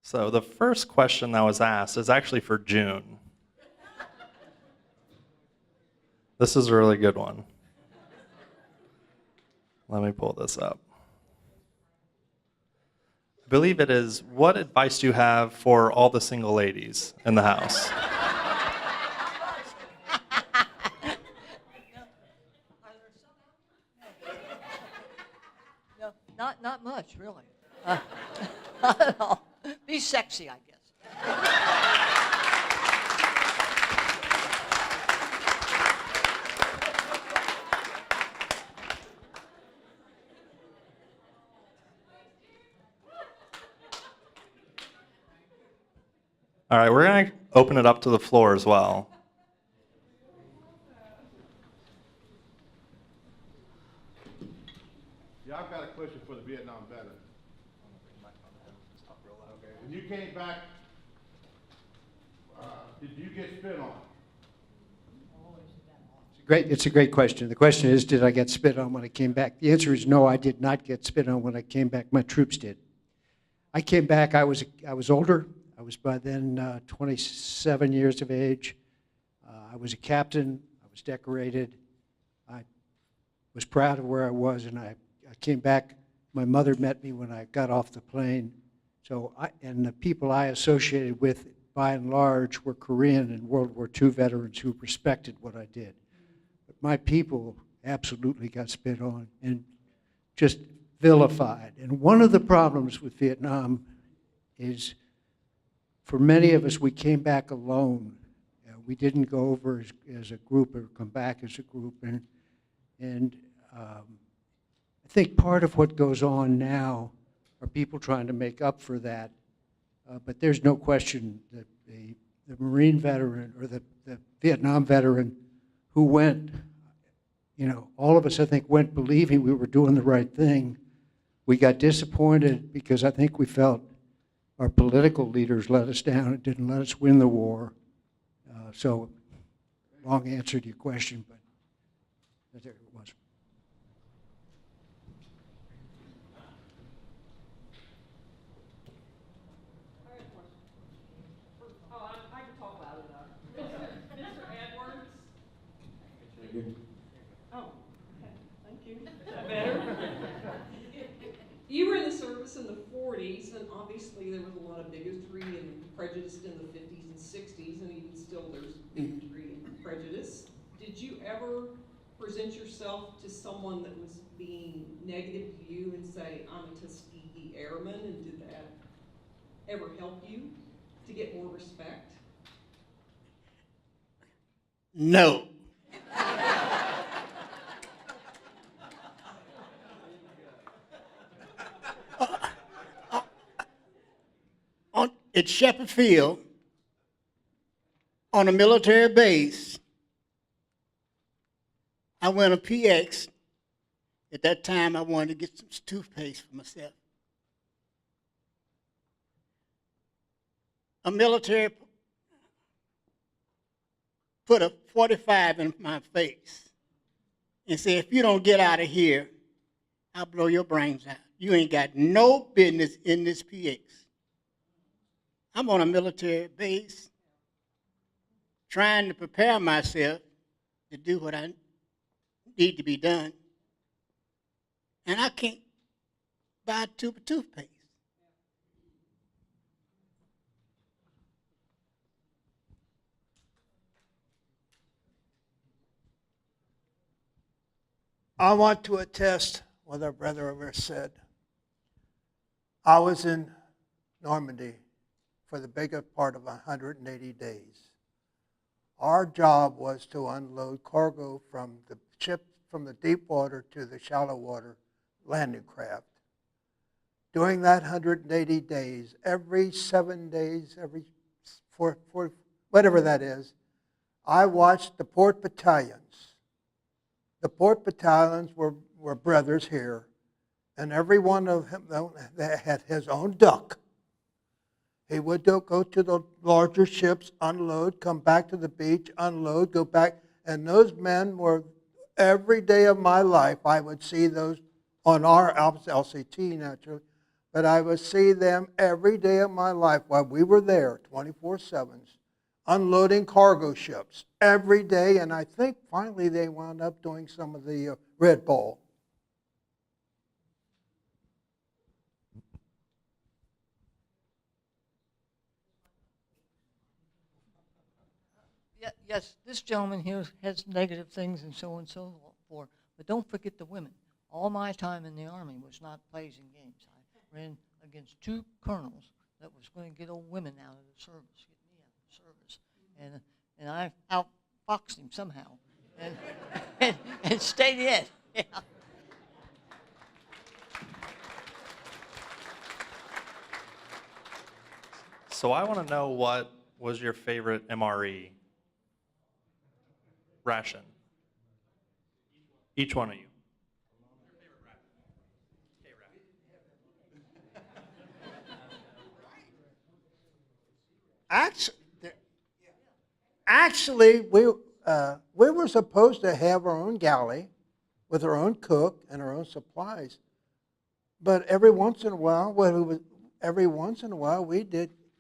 So the first question that was asked is actually for June. This is a really good one. Let me pull this up. I believe it is, what advice do you have for all the single ladies in the house? No, not much, really. Not at all. Be sexy, I guess. All right, we're going to open it up to the floor as well. Yeah, I've got a question for the Vietnam veteran. When you came back, did you get spit on? It's a great question. The question is, did I get spit on when I came back? The answer is no, I did not get spit on when I came back. My troops did. I came back, I was older. I was by then 27 years of age. I was a captain. I was decorated. I was proud of where I was, and I came back. My mother met me when I got off the plane. So, and the people I associated with, by and large, were Korean and World War II veterans who respected what I did. But my people absolutely got spit on and just vilified. And one of the problems with Vietnam is, for many of us, we came back alone. We didn't go over as a group or come back as a group. And I think part of what goes on now are people trying to make up for that. But there's no question that the Marine veteran or the Vietnam veteran who went, all of us, I think, went believing we were doing the right thing. We got disappointed because I think we felt our political leaders let us down and didn't let us win the war. So, long answer to your question, but there it was. I can talk about it. Mr. Edwards? Oh, okay, thank you. Is that better? You were in the service in the 40s, and obviously there was a lot of bigotry and prejudice in the 50s and 60s, and even still there's bigotry and prejudice. Did you ever present yourself to someone that was being negative to you and say, I'm a Tuskegee Airman, and did that ever help you to get more respect? No. At Shepherd Field, on a military base, I went a PX. At that time, I wanted to get some toothpaste for myself. A military put a 45 in my face and said, if you don't get out of here, I'll blow your brains out. You ain't got no business in this PX. I'm on a military base trying to prepare myself to do what I need to be done. And I can't buy a tube of toothpaste. I want to attest what our brother over said. I was in Normandy for the bigger part of 180 days. Our job was to unload cargo from the ship from the deep water to the shallow water landing craft. During that 180 days, every 7 days, every four, whatever that is, I watched the port battalions. The port battalions were brothers here, and every one of them had his own duck. He would go to the larger ships, unload, come back to the beach, unload, go back. And those men were, every day of my life, I would see those on our LCT, naturally, but I would see them every day of my life while we were there, 24/7s, unloading cargo ships every day, and I think finally they wound up doing some of the Red Bull. Yes, this gentleman here has negative things and so on and so forth, but don't forget the women. All my time in the Army was not plays and games. I ran against 2 colonels that was going to get old women out of the service, get me out of the service. And I outfoxed him somehow and stayed in. Yeah. So I want to know, what was your favorite MRE ration? Each one of you. Actually, we were supposed to have our own galley with our own cook and our own supplies. But every once in a while, we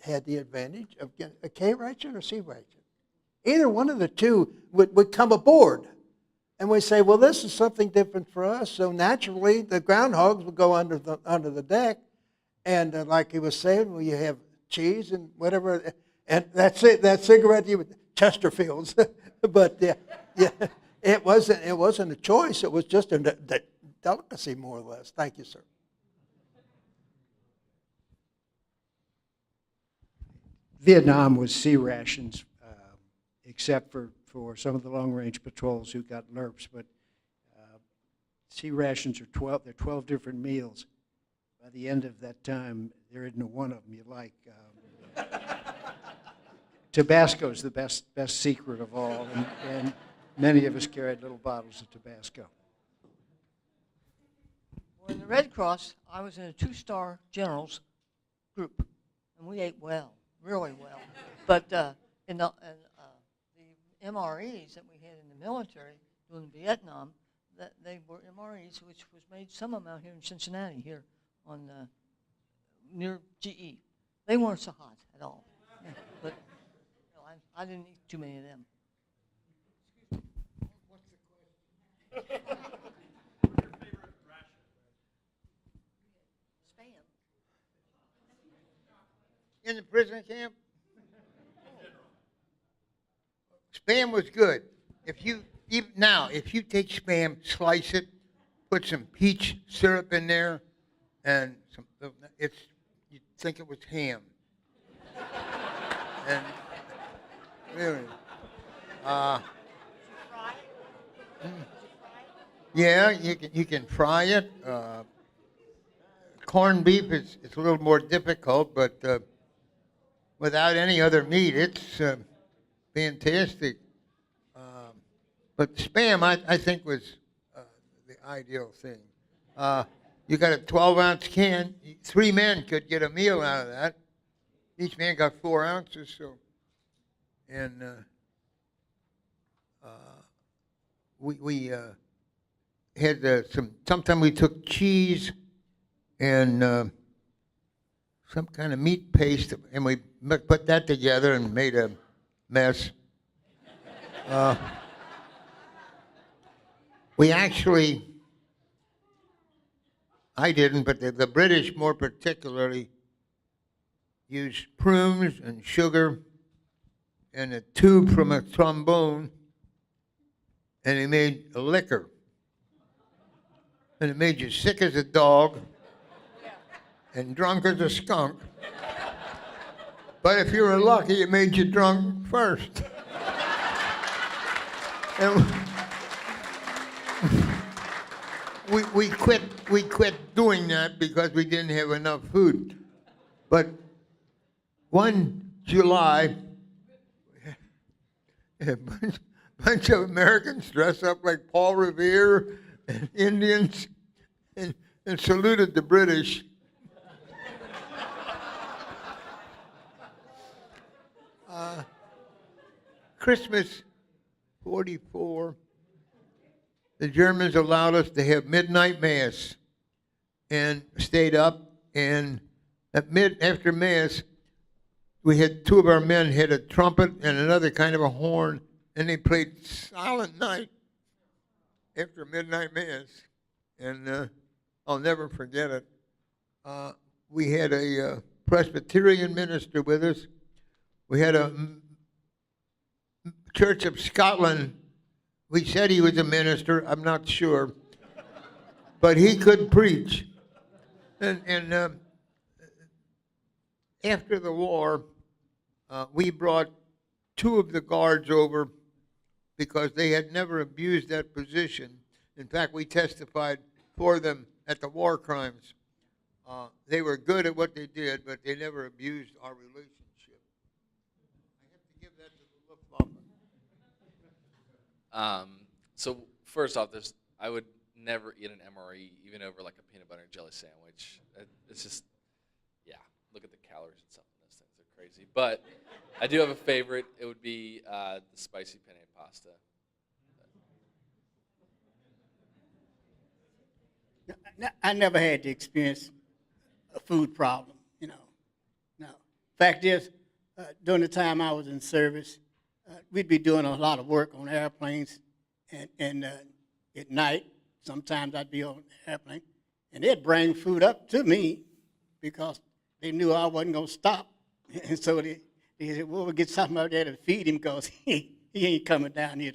had the advantage of getting a K ration or C ration. Either one of the two would come aboard. And we say, well, this is something different for us. So naturally, the groundhogs would go under the deck. And like he was saying, well, you have cheese and whatever. And that's it. That cigarette, Chesterfields. But yeah, it wasn't a choice. It was just a delicacy, more or less. Thank you, sir. Vietnam was C rations, except for some of the long-range patrols who got LRPs. But C rations are 12. They're 12 different meals. By the end of that time, there isn't one of them you like. Tabasco's the best secret of all, and many of us carried little bottles of Tabasco. Well, in the Red Cross, I was in a 2-star generals group, and we ate well, really well. But in the MREs that we had in the military during Vietnam, that they were MREs, which was made, some of them out here in Cincinnati, here on near GE. They weren't so hot at all. But I didn't eat too many of them. Spam. In the prison camp? Spam was good. If you take spam, slice it, put some peach syrup in there, and you'd think it was ham. And really, yeah, you can fry it. Corned beef is a little more difficult, but without any other meat, it's fantastic. But spam, I think, was the ideal thing. You got a 12-ounce can. 3 men could get a meal out of that. Each man got 4 ounces. So, and we had sometimes we took cheese and some kind of meat paste, and we put that together and made a mess. We actually, I didn't, but the British more particularly used prunes and sugar and a tube from a trombone, and they made a liquor. And it made you sick as a dog and drunk as a skunk. But if you were lucky, it made you drunk first. And we quit doing that because we didn't have enough food. But one July, a bunch of Americans dressed up like Paul Revere and Indians and saluted the British. Christmas 44, the Germans allowed us to have midnight mass and stayed up And after Mass, we had two of our men hit a trumpet and another kind of a horn, and they played Silent Night after midnight Mass. And I'll never forget it. We had a Presbyterian minister with us. We had a Church of Scotland. We said he was a minister. I'm not sure. But he could preach. And after the war, we brought two of the guards over because they had never abused that position. In fact, we testified for them at the war crimes. They were good at what they did, but they never abused our relationship. I have to give that to the Luftwaffe. So first off, I would never eat an MRE, even over like a peanut butter and jelly sandwich. It's just, yeah, look at the calories and stuff in those things. They're crazy. But I do have a favorite. It would be the spicy penne pasta. I never had to experience a food problem, you know. No. Fact is, during the time I was in service, we'd be doing a lot of work on airplanes, and at night, sometimes I'd be on the airplane, and they'd bring food up to me because they knew I wasn't going to stop. And so they said, well, we'll get something out there to feed him because he ain't coming down here.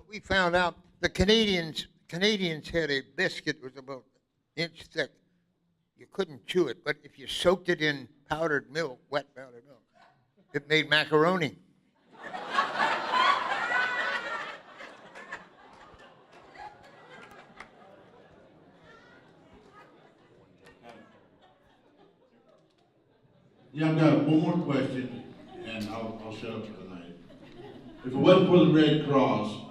We found out the Canadians had a biscuit that was about an inch thick. You couldn't chew it, but if you soaked it in powdered milk, wet powdered milk, it made macaroni. Yeah, I've got one more question, and I'll shut up for the night. If it wasn't for the Red Cross,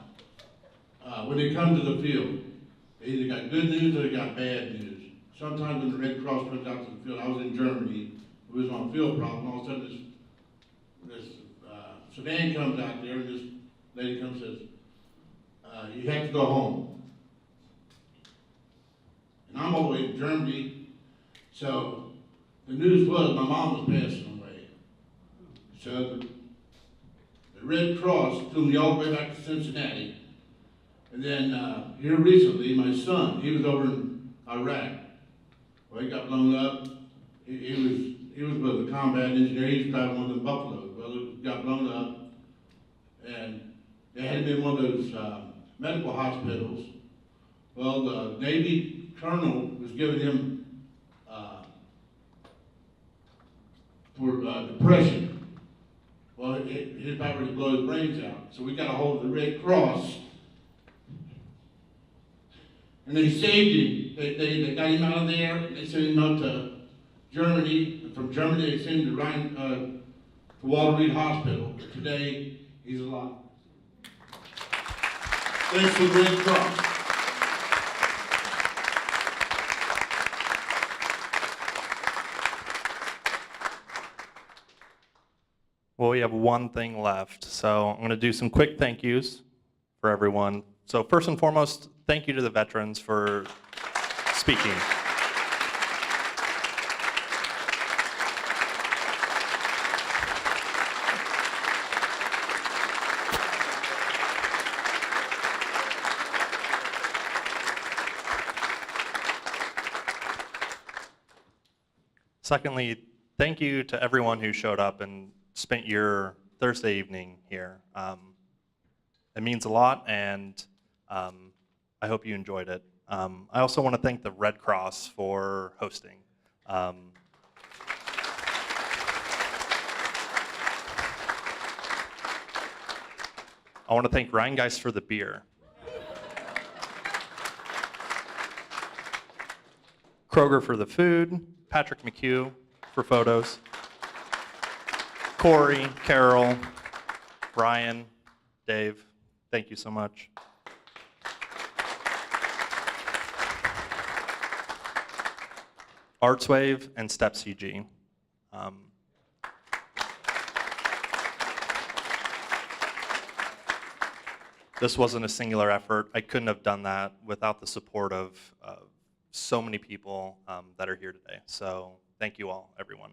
when they come to the field, they either got good news or they got bad news. Sometimes when the Red Cross comes out to the field, I was in Germany, it was on a field problem, all of a sudden this sedan comes out there, and this lady comes and says, you have to go home. And I'm all the way in Germany, so the news was my mom was passing away. So the Red Cross flew me all the way back to Cincinnati. And then here recently, my son, he was over in Iraq. Well, he got blown up. He was with a combat engineer. He was driving one of the Buffaloes. Well, it got blown up. And they had him in one of those medical hospitals. Well, the Navy colonel was giving him for depression. Well, his about ready to blow his brains out. So we got a hold of the Red Cross. And they saved him. They got him out of there. And they sent him out to Germany. And from Germany, they sent him to Walter Reed Hospital. Today, he's alive. Thanks to the Red Cross. Well, we have one thing left, so I'm going to do some quick thank yous for everyone. So first and foremost, thank you to the veterans for speaking. Secondly, thank you to everyone who showed up and spent your Thursday evening here. It means a lot, and I hope you enjoyed it. I also want to thank the Red Cross for hosting. I want to thank Ryan Geist for the beer. Kroger for the food, Patrick McHugh for photos, Corey, Carol, Brian, Dave, thank you so much. Artswave and Step CG. This wasn't a singular effort. I couldn't have done that without the support of so many people that are here today. So thank you all, everyone.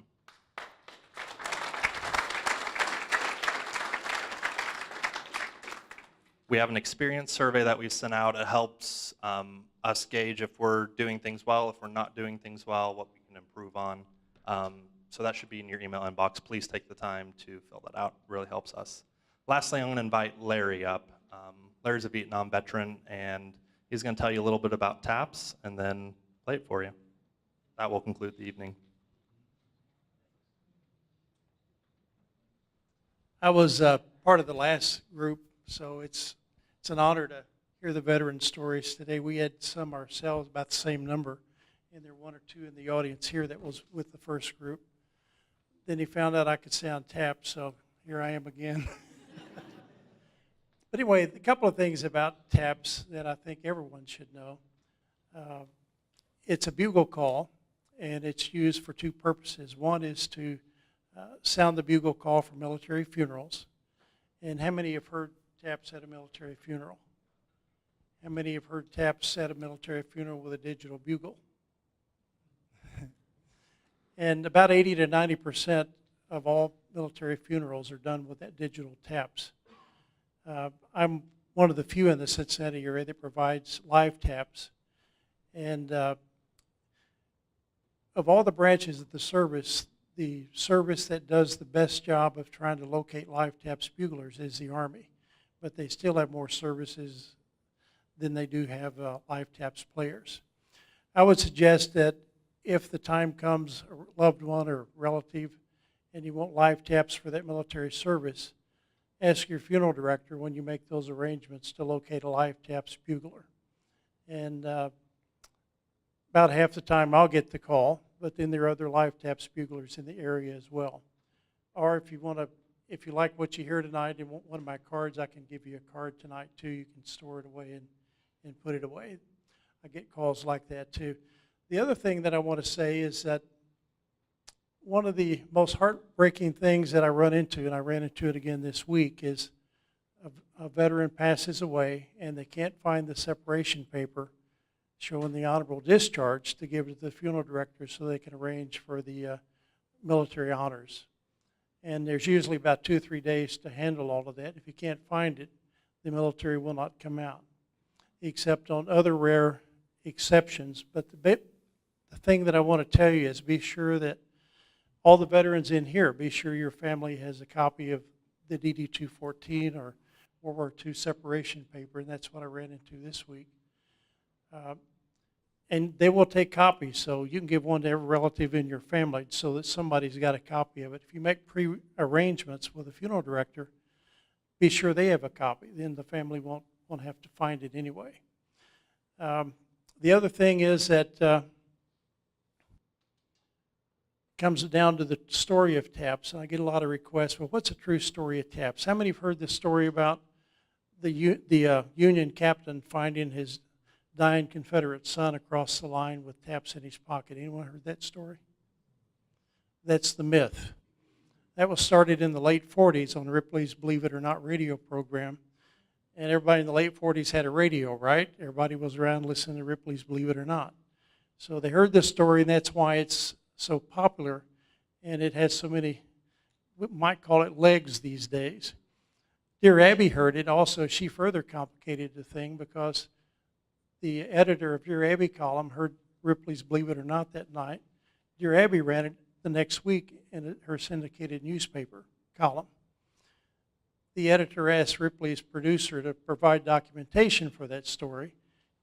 We have an experience survey that we've sent out. It helps us gauge if we're doing things well, if we're not doing things well, what we can improve on. So that should be in your email inbox. Please take the time to fill that out. It really helps us. Lastly, I'm going to invite Larry up. Larry's a Vietnam veteran, and he's going to tell you a little bit about TAPS and then play it for you. That will conclude the evening. I was part of the last group, so it's an honor to hear the veteran stories today. We had some ourselves, about the same number, and there were one or two in the audience here that was with the first group. Then he found out I could sound TAPS, so here I am again. But anyway, a couple of things about TAPS that I think everyone should know. It's a bugle call, and it's used for two purposes. One is to sound the bugle call for military funerals. And how many have heard TAPS at a military funeral? How many have heard TAPS at a military funeral with a digital bugle? And about 80 to 90% of all military funerals are done with that digital TAPS. I'm one of the few in the Cincinnati area that provides live TAPS. And of all the branches of the service that does the best job of trying to locate live TAPS buglers is the Army. But they still have more services than they do have live TAPS players. I would suggest that if the time comes, a loved one or relative, and you want live TAPS for that military service, ask your funeral director when you make those arrangements to locate a live TAPS bugler. And about half the time I'll get the call, but then there are other live TAPS buglers in the area as well. Or if you like what you hear tonight and want one of my cards, I can give you a card tonight too. You can store it away and put it away. I get calls like that too. The other thing that I want to say is that one of the most heartbreaking things that I run into, and I ran into it again this week, is a veteran passes away and they can't find the separation paper showing the honorable discharge to give it to the funeral director so they can arrange for the military honors. And there's usually about 2 or 3 days to handle all of that. If you can't find it, the military will not come out, except on other rare exceptions. But the thing that I want to tell you is be sure that all the veterans in here, be sure your family has a copy of the DD-214 or World War II separation paper, and that's what I ran into this week. And they will take copies, so you can give one to every relative in your family so that somebody's got a copy of it. If you make pre-arrangements with a funeral director, be sure they have a copy. Then the family won't have to find it anyway. The other thing is that comes down to the story of TAPS, and I get a lot of requests. Well, what's a true story of TAPS? How many have heard this story about the Union captain finding his dying Confederate son across the line with TAPS in his pocket? Anyone heard that story? That's the myth. That was started in the late 40s on Ripley's Believe It or Not radio program. And everybody in the late 40s had a radio, right? Everybody was around listening to Ripley's Believe It or Not. So they heard this story, and that's why it's so popular, and it has so many, we might call it legs these days. Dear Abby heard it. Also, she further complicated the thing because the editor of Dear Abby column heard Ripley's Believe It or Not that night. Dear Abby ran it the next week in her syndicated newspaper column. The editor asked Ripley's producer to provide documentation for that story.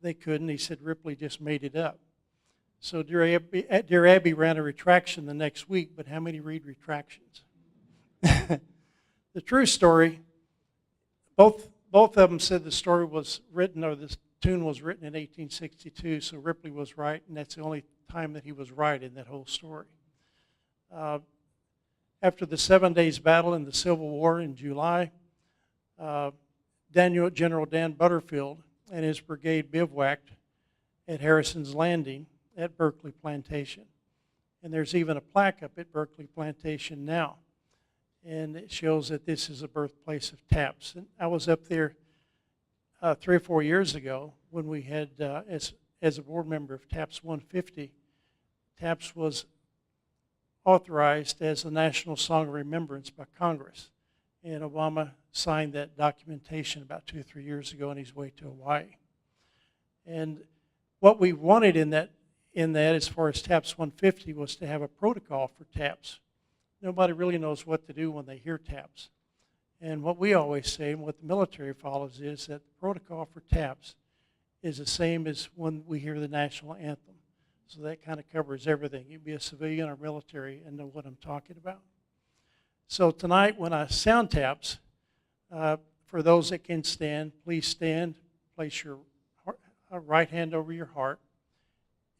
They couldn't. He said Ripley just made it up. So Dear Abby ran a retraction the next week, but how many read retractions? The true story, both of them said the story was written, or the tune was written in 1862, so Ripley was right, and that's the only time that he was right in that whole story. After the 7 days battle in the Civil War in July, General Dan Butterfield and his brigade bivouacked at Harrison's Landing at Berkeley Plantation. And there's even a plaque up at Berkeley Plantation now. And it shows that this is the birthplace of TAPS. And I was up there 3 or 4 years ago, when we had, as a board member of TAPS 150, TAPS was authorized as a National Song of Remembrance by Congress. And Obama signed that documentation about 2 or 3 years ago on his way to Hawaii. And what we wanted in that, as far as TAPS 150, was to have a protocol for TAPS. Nobody really knows what to do when they hear TAPS. And what we always say, and what the military follows, is that the protocol for TAPS is the same as when we hear the national anthem. So that kind of covers everything. You can be a civilian or military and know what I'm talking about. So tonight, when I sound TAPS, for those that can stand, please stand. Place your right hand over your heart.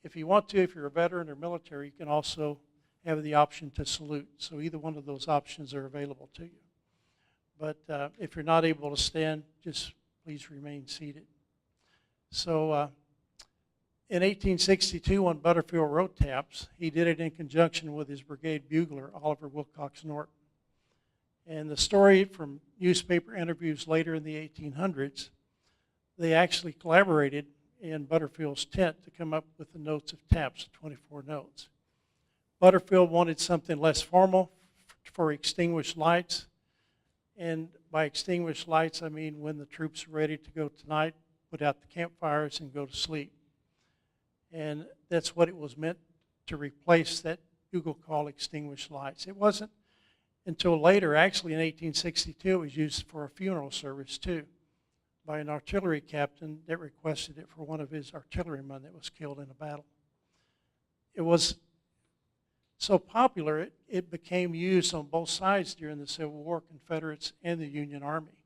If you want to, if you're a veteran or military, you can also have the option to salute. So either one of those options are available to you. But if you're not able to stand, just please remain seated. So in 1862, when Butterfield wrote TAPS, he did it in conjunction with his brigade bugler, Oliver Wilcox Norton. And the story from newspaper interviews later in the 1800s, they actually collaborated in Butterfield's tent to come up with the notes of TAPS, 24 notes. Butterfield wanted something less formal for extinguished lights. And by extinguished lights, I mean when the troops are ready to go tonight, put out the campfires and go to sleep. And that's what it was meant to replace that bugle call, extinguished lights. It wasn't until later, actually in 1862, it was used for a funeral service too, by an artillery captain that requested it for one of his artillerymen that was killed in a battle. It was so popular, it became used on both sides during the Civil War, Confederates and the Union Army.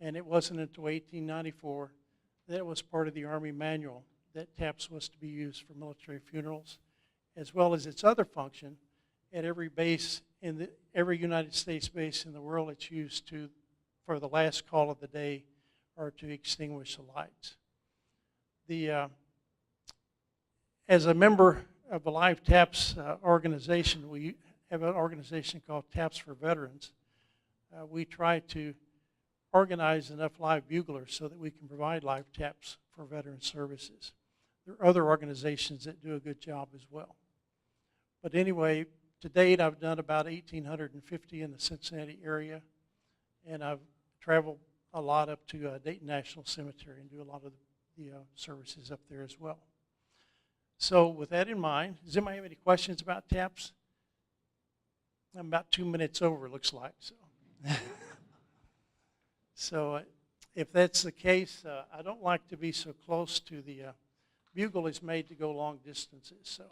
And it wasn't until 1894 that it was part of the Army manual that TAPS was to be used for military funerals, as well as its other function at every base, every United States base in the world. It's used for the last call of the day or to extinguish the lights. As a member of the Live TAPS organization, we have an organization called TAPS for Veterans. We try to organize enough live buglers so that we can provide live TAPS for veteran services. There are other organizations that do a good job as well. But anyway, to date, I've done about 1,850 in the Cincinnati area, and I've traveled a lot up to Dayton National Cemetery and do a lot of the services up there as well. So with that in mind, does anybody have any questions about TAPS? I'm about 2 minutes over, it looks like. So if that's the case, I don't like to be so close to the bugle is made to go long distances. So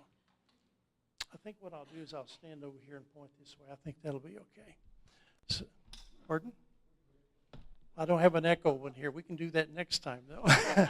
I think what I'll do is I'll stand over here and point this way. I think that'll be okay. So, pardon? I don't have an echo one here. We can do that next time, though.